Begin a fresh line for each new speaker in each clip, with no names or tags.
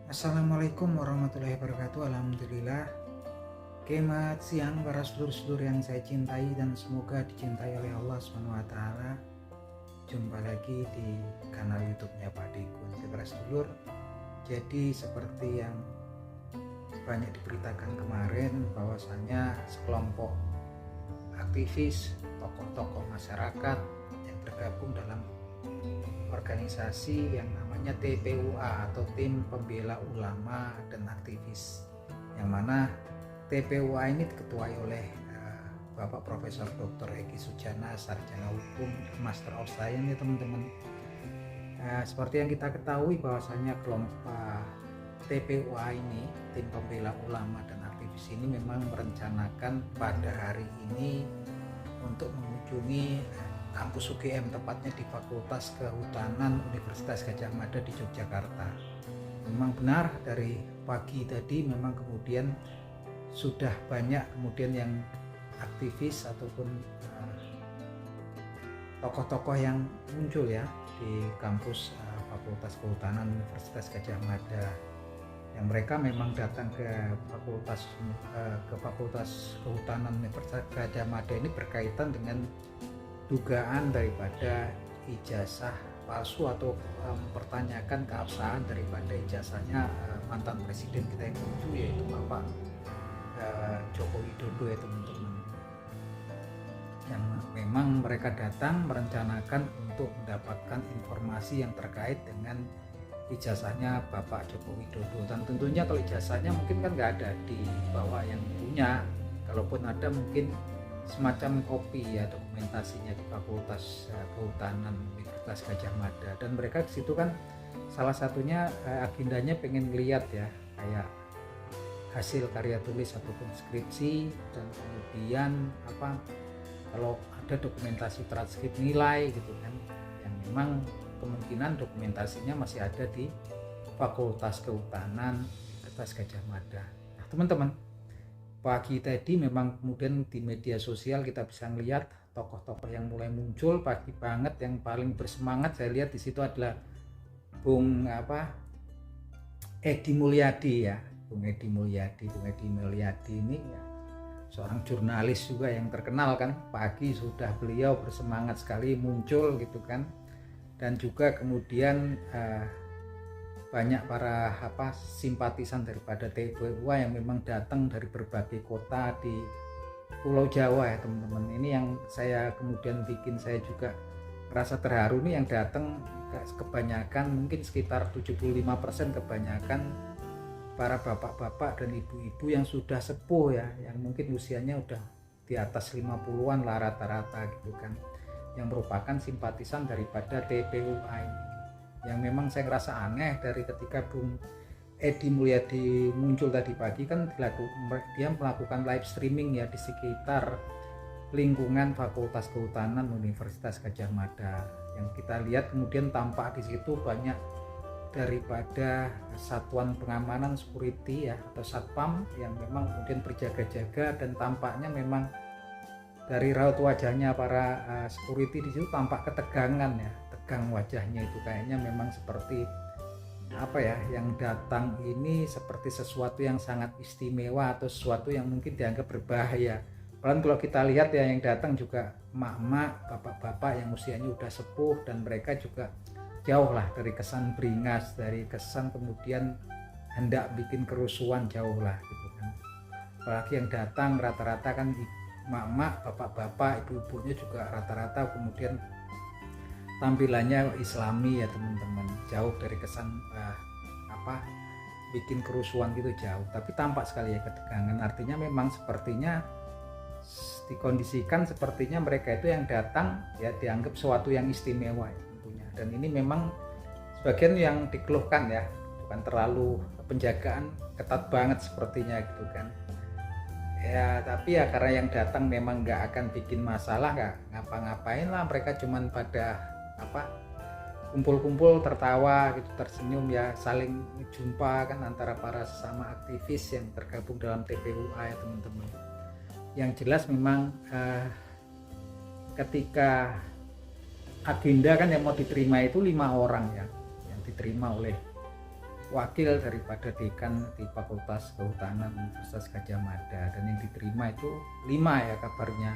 Assalamualaikum warahmatullahi wabarakatuh. Alhamdulillah. Selamat siang para sedulur-sedulur yang saya cintai dan semoga dicintai oleh Allah SWT. Jumpa lagi di kanal YouTube-nya Pak Dekun. Para sedulur, jadi seperti yang banyak diberitakan kemarin bahwasanya sekelompok aktivis, tokoh-tokoh masyarakat yang tergabung dalam organisasi yang namanya TPUA atau Tim Pembela Ulama dan Aktivis, yang mana TPUA ini diketuai oleh Bapak Profesor Dr. Egi Sujana, Sarjana Hukum, Master of Science ya teman-teman. Seperti yang kita ketahui bahwasanya kelompok TPUA ini, Tim Pembela Ulama dan Aktivis ini memang merencanakan pada hari ini untuk mengunjungi kampus UGM, tepatnya di Fakultas Kehutanan Universitas Gadjah Mada di Yogyakarta. Memang benar dari pagi tadi memang kemudian sudah banyak kemudian yang aktivis ataupun tokoh-tokoh yang muncul ya di kampus Fakultas Kehutanan Universitas Gadjah Mada, yang mereka memang datang ke Fakultas Kehutanan Universitas Gadjah Mada ini berkaitan dengan dugaan daripada ijazah palsu atau mempertanyakan keabsahan daripada ijazahnya mantan presiden kita yang ketujuh, yaitu Bapak Joko Widodo ya teman-teman. Yang memang mereka datang merencanakan untuk mendapatkan informasi yang terkait dengan ijazahnya Bapak Joko Widodo, dan tentunya kalau ijazahnya mungkin kan nggak ada di bawah yang punya, kalaupun ada mungkin semacam kopi ya dokumentasinya di Fakultas Kehutanan Universitas Gadjah Mada, dan mereka di situ kan salah satunya agendanya pengen lihat ya kayak hasil karya tulis ataupun skripsi, dan kemudian kalau ada dokumentasi transkrip nilai gitu kan, yang memang kemungkinan dokumentasinya masih ada di Fakultas Kehutanan Universitas Gadjah Mada. Nah teman-teman, pagi tadi memang kemudian di media sosial kita bisa melihat tokoh-tokoh yang mulai muncul pagi banget. Yang paling bersemangat saya lihat di situ adalah Bung Edi Mulyadi ya. Bung Edi Mulyadi ini ya, seorang jurnalis juga yang terkenal kan. Pagi sudah beliau bersemangat sekali muncul gitu kan. Dan juga kemudian banyak para simpatisan daripada TPUA yang memang datang dari berbagai kota di Pulau Jawa ya teman-teman. Ini yang saya kemudian bikin saya juga merasa terharu nih, yang datang kebanyakan mungkin sekitar 75% kebanyakan para bapak-bapak dan ibu-ibu yang sudah sepuh ya, yang mungkin usianya udah di atas 50-an lah rata-rata gitu kan, yang merupakan simpatisan daripada TPUA ini. Yang memang saya ngerasa aneh dari ketika Bung Edi Mulyadi muncul tadi pagi kan dia melakukan live streaming ya di sekitar lingkungan Fakultas Kehutanan Universitas Gadjah Mada. Yang kita lihat kemudian tampak di situ banyak daripada satuan pengamanan security ya atau satpam yang memang kemudian berjaga-jaga, dan tampaknya memang dari raut wajahnya para security di situ tampak ketegangan ya, tegang wajahnya itu, kayaknya memang seperti yang datang ini seperti sesuatu yang sangat istimewa atau sesuatu yang mungkin dianggap berbahaya. Padahal kalau kita lihat ya yang datang juga emak-emak, bapak-bapak yang usianya udah sepuh, dan mereka juga jauh lah dari kesan beringas, dari kesan kemudian hendak bikin kerusuhan, jauh lah gitu kan. Apalagi yang datang rata-rata kan emak-emak, bapak-bapak, ibu-ibunya juga rata-rata kemudian tampilannya islami ya teman-teman, jauh dari kesan bikin kerusuhan gitu, jauh. Tapi tampak sekali ya ketegangan, artinya memang sepertinya dikondisikan sepertinya mereka itu yang datang ya dianggap sesuatu yang istimewa ya, tentunya. Dan ini memang sebagian yang dikeluhkan ya, bukan terlalu penjagaan ketat banget sepertinya gitu kan ya. Tapi ya karena yang datang memang nggak akan bikin masalah, nggak ngapa-ngapain lah, mereka cuman pada kumpul-kumpul tertawa gitu, tersenyum ya, saling jumpa kan antara para sesama aktivis yang tergabung dalam TPUA ya teman-teman. Yang jelas memang ketika agenda kan yang mau diterima itu 5 orang ya, yang diterima oleh wakil daripada dekan di Fakultas Kehutanan Universitas Gadjah Mada, dan yang diterima itu 5 ya kabarnya.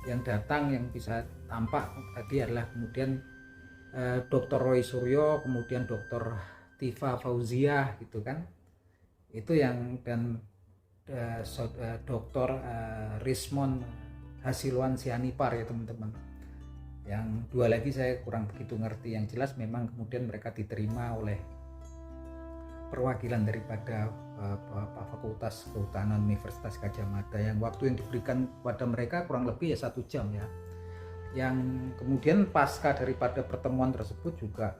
Yang datang yang bisa tampak tadi adalah kemudian Dr. Roy Suryo, kemudian Dr. Tifa Fauziah gitu kan, itu yang, dan Dr. Rismon Hasilwan Sianipar ya teman-teman. Yang 2 lagi saya kurang begitu ngerti. Yang jelas memang kemudian mereka diterima oleh perwakilan daripada Fakultas Kehutanan Universitas Gadjah Mada, yang waktu yang diberikan kepada mereka kurang lebih ya 1 jam ya. Yang kemudian pasca daripada pertemuan tersebut juga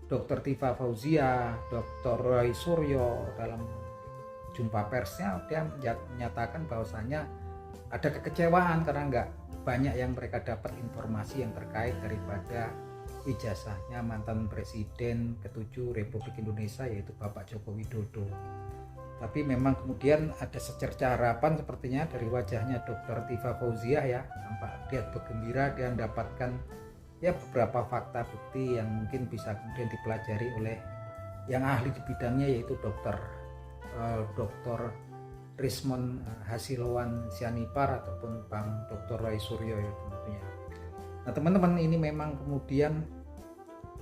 Dr. Tifa Fauzia, Dr. Roy Suryo dalam jumpa persnya dia menyatakan bahwasanya ada kekecewaan karena nggak banyak yang mereka dapat informasi yang terkait daripada ijazahnya mantan Presiden ke-7 Republik Indonesia, yaitu Bapak Joko Widodo. Tapi memang kemudian ada secerca harapan sepertinya dari wajahnya Dr. Tifa Fauziah ya, nampak dia bergembira, dia mendapatkan ya beberapa fakta bukti yang mungkin bisa kemudian dipelajari oleh yang ahli di bidangnya, yaitu Dr. Rismon Hasilwan Sianipar ataupun Bang Dr. Roy Suryo ya tentunya. Nah teman-teman, ini memang kemudian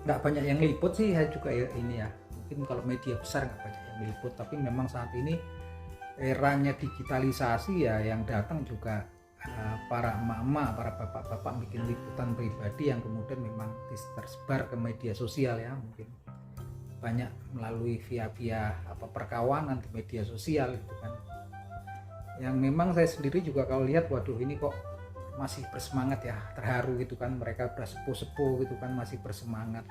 nggak banyak yang liput sih, saya juga ya ini ya, mungkin kalau media besar nggak banyak yang meliput, tapi memang saat ini eranya digitalisasi ya, yang datang juga para emak-emak, para bapak-bapak bikin liputan pribadi yang kemudian memang tersebar ke media sosial ya, mungkin banyak melalui via perkawanan di media sosial gitu kan, yang memang saya sendiri juga kalau lihat, waduh ini kok masih bersemangat ya, terharu gitu kan, mereka udah sepuh-sepuh gitu kan masih bersemangat,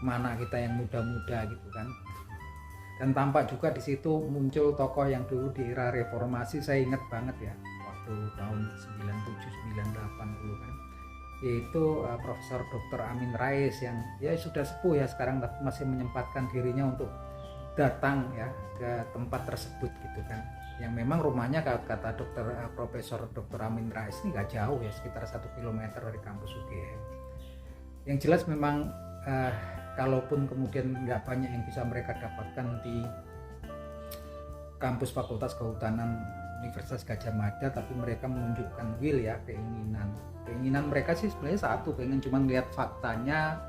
mana kita yang muda-muda gitu kan. Dan tampak juga di situ muncul tokoh yang dulu di era reformasi, saya ingat banget ya waktu tahun 97-98 dulu kan, yaitu Profesor Dr. Amin Rais yang ya sudah sepuh ya sekarang, tapi masih menyempatkan dirinya untuk datang ya ke tempat tersebut gitu kan, yang memang rumahnya kata Profesor Dr. Amin Rais ini gak jauh ya, sekitar 1 kilometer dari kampus UGM. Yang jelas memang kalaupun kemudian nggak banyak yang bisa mereka dapatkan di kampus Fakultas Kehutanan Universitas Gadjah Mada, tapi mereka menunjukkan will ya, keinginan mereka sih sebenarnya satu, pengen cuma lihat faktanya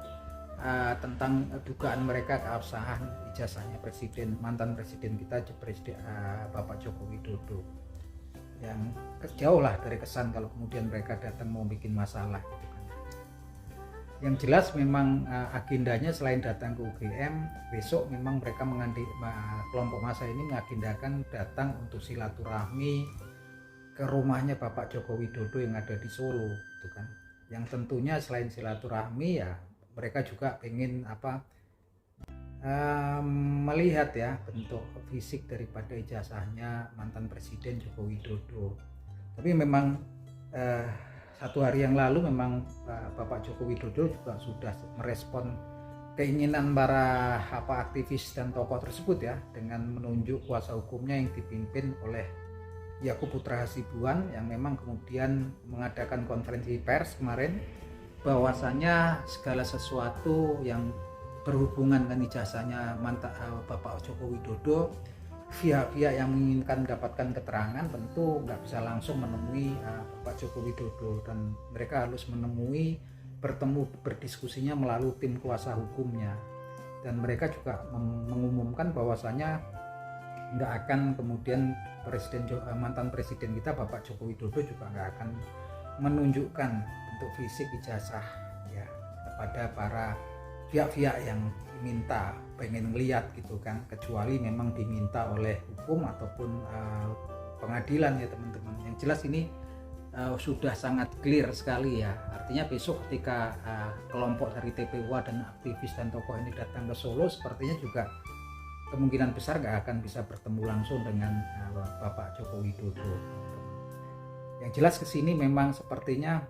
tentang dugaan mereka keabsahan ijazahnya mantan presiden kita, Bapak Joko Widodo, yang jauh lah dari kesan kalau kemudian mereka datang mau bikin masalah gitu kan. Yang jelas memang agendanya selain datang ke UGM, besok memang mereka kelompok massa ini mengagendakan datang untuk silaturahmi ke rumahnya Bapak Joko Widodo yang ada di Solo gitu kan. Yang tentunya selain silaturahmi ya mereka juga pengen melihat ya bentuk fisik daripada ijazahnya mantan Presiden Joko Widodo. Tapi memang 1 hari yang lalu memang Bapak Joko Widodo juga sudah merespon keinginan para aktivis dan tokoh tersebut ya, dengan menunjuk kuasa hukumnya yang dipimpin oleh Yakub Putra Hasibuan, yang memang kemudian mengadakan konferensi pers kemarin bahwasanya segala sesuatu yang berhubungan dengan ijazahnya mantan Bapak Joko Widodo, pihak-pihak yang menginginkan mendapatkan keterangan tentu nggak bisa langsung menemui Bapak Joko Widodo, dan mereka harus berdiskusinya melalui tim kuasa hukumnya. Dan mereka juga mengumumkan bahwasanya nggak akan kemudian mantan presiden kita Bapak Joko Widodo juga nggak akan menunjukkan bentuk fisik ijazah ya kepada para pihak-pihak yang diminta pengen melihat gitu kan, kecuali memang diminta oleh hukum ataupun pengadilan ya teman-teman. Yang jelas ini sudah sangat clear sekali ya, artinya besok ketika kelompok dari TPUA dan aktivis dan tokoh ini datang ke Solo, sepertinya juga kemungkinan besar nggak akan bisa bertemu langsung dengan Bapak Joko Widodo. Yang jelas kesini memang sepertinya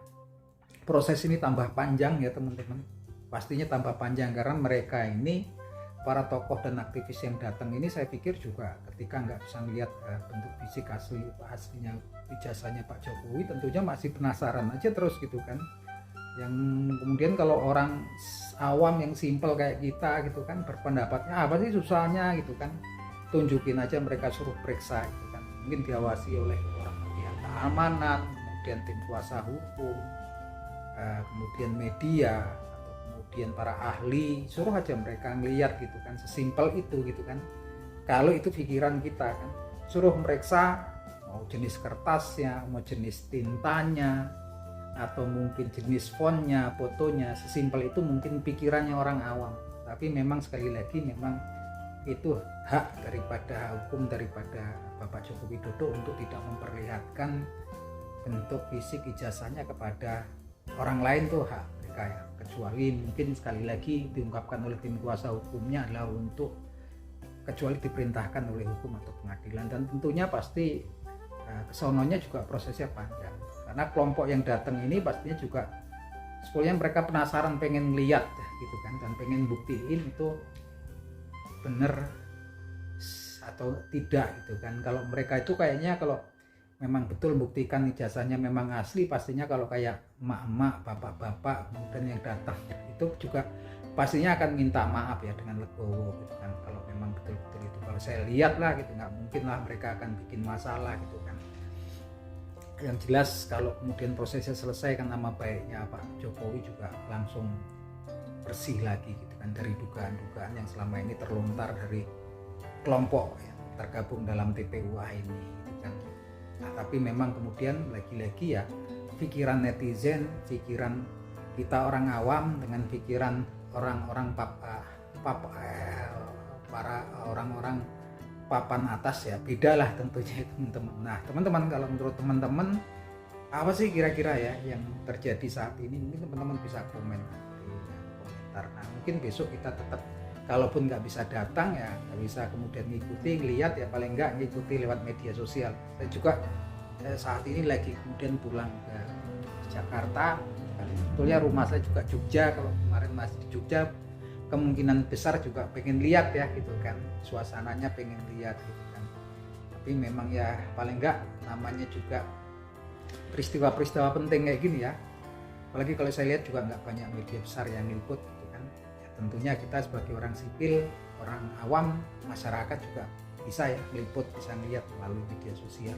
proses ini tambah panjang ya teman-teman, pastinya tambah panjang karena mereka ini para tokoh dan aktivis yang datang ini, saya pikir juga ketika nggak bisa melihat bentuk fisik aslinya ijazahnya Pak Jokowi, tentunya masih penasaran aja terus gitu kan, Yang kemudian kalau orang awam yang simple kayak kita gitu kan, berpendapatnya apa sih susahnya gitu kan, tunjukin aja, mereka suruh periksa gitu kan, mungkin diawasi oleh orang pihak keamanan, kemudian tim kuasa hukum, kemudian media, atau kemudian para ahli, suruh aja mereka ngeliat gitu kan, sesimpel itu gitu kan. Kalau itu pikiran kita kan, suruh meriksa mau jenis kertasnya, mau jenis tintanya, atau mungkin jenis fontnya, fotonya, sesimpel itu mungkin pikirannya orang awam. Tapi memang sekali lagi memang itu hak daripada hukum daripada Bapak Joko Widodo untuk tidak memperlihatkan bentuk fisik ijazahnya kepada orang lain, tuh hak mereka ya. Kecuali mungkin sekali lagi diungkapkan oleh tim kuasa hukumnya adalah untuk kecuali diperintahkan oleh hukum atau pengadilan, dan tentunya pasti kesononya juga prosesnya panjang, karena kelompok yang datang ini pastinya juga sebetulnya mereka penasaran, pengen lihat gitu kan, dan pengen buktiin itu bener atau tidak gitu kan. Kalau mereka itu kayaknya kalau memang betul buktikan ijazahnya memang asli, pastinya kalau kayak emak-emak, bapak-bapak kemudian yang datang itu juga pastinya akan minta maaf ya dengan legowo gitu kan, kalau memang betul-betul itu. Kalau saya lihat lah gitu, nggak mungkin lah mereka akan bikin masalah gitu kan. Yang jelas kalau kemudian prosesnya selesai kan, nama baiknya Pak Jokowi juga langsung bersih lagi gitu kan, dari dugaan-dugaan yang selama ini terlontar dari kelompok yang tergabung dalam TPUA ini gitu kan. Nah, tapi memang kemudian lagi-lagi ya, pikiran netizen, pikiran kita orang awam dengan pikiran orang-orang para orang-orang papan atas ya, bedalah tentunya teman-teman. Nah teman-teman, kalau menurut teman-teman apa sih kira-kira ya yang terjadi saat ini? Mungkin teman-teman bisa komen di komentar. Nah mungkin besok kita tetap, kalaupun nggak bisa datang ya nggak bisa kemudian ngikuti, ngeliat ya, paling nggak ngikuti lewat media sosial. Saya juga saat ini lagi kemudian pulang ke Jakarta, sebetulnya rumah saya juga Jogja, kalau kemarin masih di Jogja kemungkinan besar juga pengen lihat ya gitu kan, suasananya pengen lihat gitu kan. Tapi memang ya paling enggak namanya juga peristiwa-peristiwa penting kayak gini ya, apalagi kalau saya lihat juga nggak banyak media besar yang liput gitu kan ya. Tentunya kita sebagai orang sipil, orang awam, masyarakat juga bisa ya meliput, bisa lihat melalui media sosial,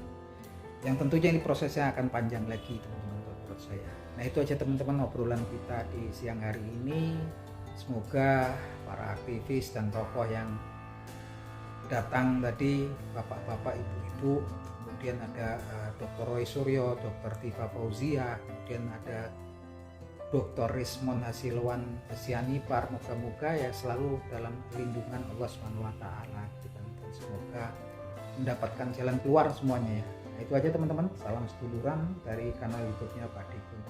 yang tentunya ini prosesnya akan panjang lagi teman-teman menurut saya. Nah itu aja teman-teman obrolan kita di siang hari ini. Semoga para aktivis dan tokoh yang datang tadi, bapak-bapak, ibu-ibu, kemudian ada Dr. Roy Suryo, Dr. Tifa Fauzia, kemudian ada Dr. Rismon Hasilwan Sianipar, moga-moga ya selalu dalam lindungan Allah SWT gitu kan. Dan semoga mendapatkan jalan keluar semuanya ya. Nah, itu aja teman-teman, salam seduluran dari kanal YouTube-nya Pak Dikun.